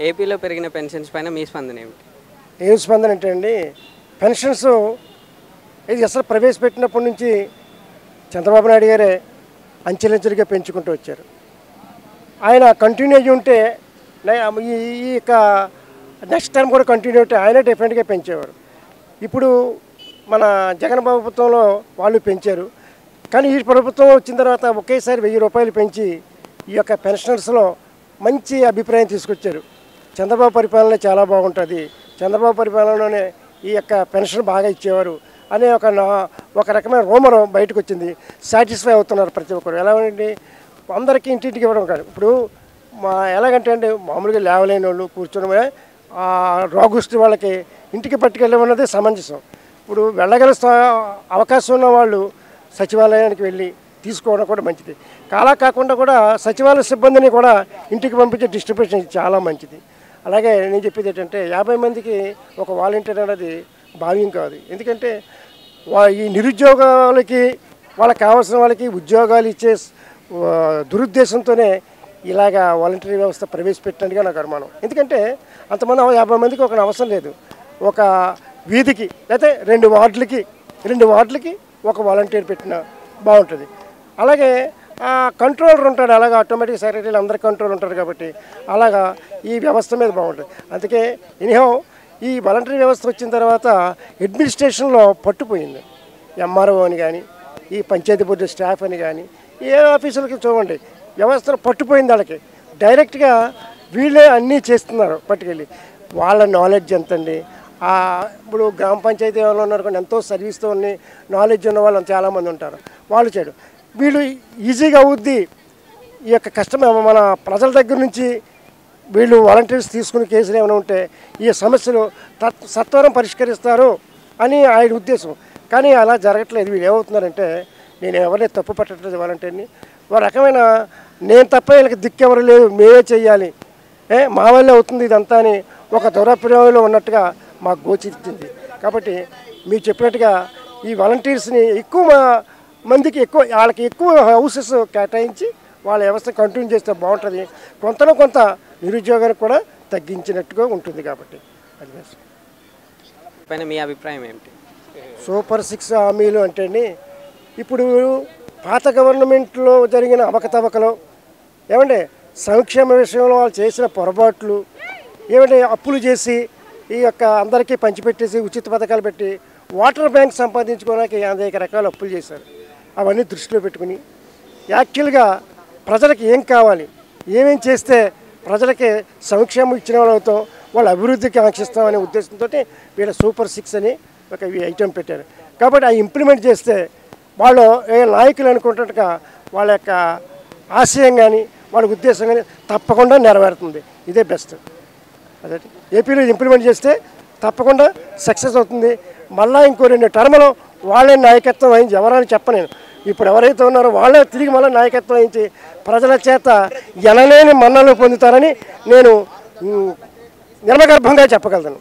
ఏపీలో పెరిగిన పెన్షన్స్ పైన మీ స్పందన ఏమిటి? ఏం స్పందన అంటే అండి, పెన్షన్స్ ఇది అసలు ప్రవేశపెట్టినప్పటి నుంచి చంద్రబాబు నాయుడు గారే అంచెలంచెలుగా పెంచుకుంటూ వచ్చారు. ఆయన కంటిన్యూ అయ్యి ఉంటే ఈ యొక్క నెక్స్ట్ టైం కూడా కంటిన్యూ అయితే ఆయన డెఫినెట్గా పెంచేవారు. ఇప్పుడు మన జగన్ ప్రభుత్వంలో వాళ్ళు పెంచారు, కానీ ఈ ప్రభుత్వం వచ్చిన తర్వాత ఒకేసారి 1000 రూపాయలు పెంచి ఈ యొక్క పెన్షనర్స్లో మంచి అభిప్రాయం తీసుకొచ్చారు. చంద్రబాబు పరిపాలన చాలా బాగుంటుంది, చంద్రబాబు పరిపాలనలోనే ఈ యొక్క పెన్షన్ బాగా ఇచ్చేవారు అనే ఒక రకమైన రూమర్ బయటకు వచ్చింది. సాటిస్ఫై అవుతున్నారు ప్రతి ఒక్కరు. ఎలాగండి, అందరికీ ఇంటింటికి ఇవ్వడం కాదు. ఇప్పుడు ఎలాగంటే అండి, మామూలుగా లేవలేని వాళ్ళు కూర్చొని రోగుష్టి వాళ్ళకి ఇంటికి పట్టుకెళ్ళమన్నది సమంజసం. ఇప్పుడు వెళ్ళగల అవకాశం ఉన్న వాళ్ళు సచివాలయానికి వెళ్ళి తీసుకోవడం కూడా మంచిది. అలా కాకుండా కూడా సచివాలయ సిబ్బందిని కూడా ఇంటికి పంపించే డిస్ట్రిబ్యూషన్ చాలా మంచిది. అలాగే నేను చెప్పేది ఏంటంటే 50 మందికి ఒక వాలంటీర్ అనేది భావ్యం కాదు. ఎందుకంటే ఈ నిరుద్యోగాలకి వాళ్ళకి కావాల్సిన వాళ్ళకి ఉద్యోగాలు ఇచ్చే దురుద్దేశంతోనే ఇలాగా వాలంటీర్ వ్యవస్థ ప్రవేశపెట్టినట్టుగా నాకు అనుమానం. ఎందుకంటే అంతమంది 50 మందికి ఒక అవసరం లేదు. ఒక వీధికి లేకపోతే 2 వార్డులకి ఒక వాలంటీర్ పెట్టినా బాగుంటుంది. అలాగే కంట్రోలర్ ఉంటాడు, అలాగా ఆటోమేటిక్ సెక్రటరీలు అందరు కంట్రోల్ ఉంటారు కాబట్టి అలాగా ఈ వ్యవస్థ మీద బాగుంటుంది. అందుకే ఎనీహౌ ఈ వాలంటరీ వ్యవస్థ వచ్చిన తర్వాత అడ్మినిస్ట్రేషన్లో పట్టుపోయింది. ఎంఆర్ఓ అని కానీ, ఈ పంచాయతీ బోర్డు స్టాఫ్ అని కానీ, ఏ ఆఫీసులకి చూడండి వ్యవస్థలో పట్టుపోయింది. వాళ్ళకి డైరెక్ట్గా వీళ్ళే అన్నీ చేస్తున్నారు పట్టుకెళ్ళి. వాళ్ళ నాలెడ్జ్ ఎంతండి, ఇప్పుడు గ్రామ పంచాయతీ వాళ్ళు ఉన్నారు, ఎంతో సర్వీస్తో నాలెడ్జ్ ఉన్న వాళ్ళు చాలామంది ఉంటారు, వాళ్ళు చేయడం. వీళ్ళు ఈజీగా అవుద్ది. ఈ యొక్క కష్టం మన ప్రజల దగ్గర నుంచి వీళ్ళు వాలంటీర్స్ తీసుకుని కేసులు ఏమైనా ఉంటే ఈ సమస్యలు సత్వరం పరిష్కరిస్తారు అని ఆయన ఉద్దేశం. కానీ అలా జరగట్లేదు. వీళ్ళు ఏమవుతున్నారంటే, నేను ఎవరిని తప్పు పట్టట్లేదు వాలంటీర్ని, ఒక రకమైన నేను తప్ప వీళ్ళకి దిక్కెవరు లేదు, మేమే చెయ్యాలి, మా వల్లే అవుతుంది ఇదంతా అని ఒక దురభిప్రాయంలో ఉన్నట్టుగా మాకు గోచరిస్తుంది. కాబట్టి మీరు చెప్పినట్టుగా ఈ వాలంటీర్స్ని ఎక్కువ మందికి వాళ్ళకి ఎక్కువ హౌసెస్ కేటాయించి వాళ్ళ వ్యవస్థ కంటిన్యూ చేస్తే బాగుంటుంది. కొంత నిరుద్యోగానికి కూడా తగ్గించినట్టుగా ఉంటుంది. కాబట్టి అది పైన మీ అభిప్రాయం ఏమిటి? సూపర్ 6 హామీలు అంటే ఇప్పుడు పాత గవర్నమెంట్లో జరిగిన అవకతవకలు ఏమంటే, సంక్షేమ విషయంలో వాళ్ళు చేసిన పొరపాట్లు ఏమంటే, అప్పులు చేసి ఈ యొక్క అందరికీ పంచిపెట్టేసి ఉచిత పథకాలు పెట్టి వాటర్ బ్యాంక్ సంపాదించుకోవడానికి అనేక రకాల అప్పులు చేశారు. అవన్నీ దృష్టిలో పెట్టుకుని యాక్చువల్గా ప్రజలకు ఏం కావాలి, ఏమేం చేస్తే ప్రజలకి సంక్షేమం ఇచ్చిన వాళ్ళు అవుతాం, వాళ్ళ అభివృద్ధికి ఆంక్షిస్తామనే ఉద్దేశంతో వీళ్ళ సూపర్ 6 అని ఒక ఐటెం పెట్టారు. కాబట్టి అవి ఇంప్లిమెంట్ చేస్తే వాళ్ళు నాయకులు అనుకుంటున్నట్టుగా వాళ్ళ యొక్క ఆశయం కానీ వాళ్ళ ఉద్దేశం కానీ తప్పకుండా నెరవేరుతుంది. ఇదే బెస్ట్. అదే ఏపీలో ఇంప్లిమెంట్ చేస్తే తప్పకుండా సక్సెస్ అవుతుంది. మళ్ళీ ఇంకో 2 టర్ములు వాళ్ళే నాయకత్వం వహించి, ఎవరైనా చెప్పలేను, ఇప్పుడు ఎవరైతే ఉన్నారో వాళ్ళే తిరిగి మళ్ళీ నాయకత్వం వహించి ప్రజల చేత ఎనలేని మన్నలు పొందుతారని నేను నిర్మగర్భంగా చెప్పగలను.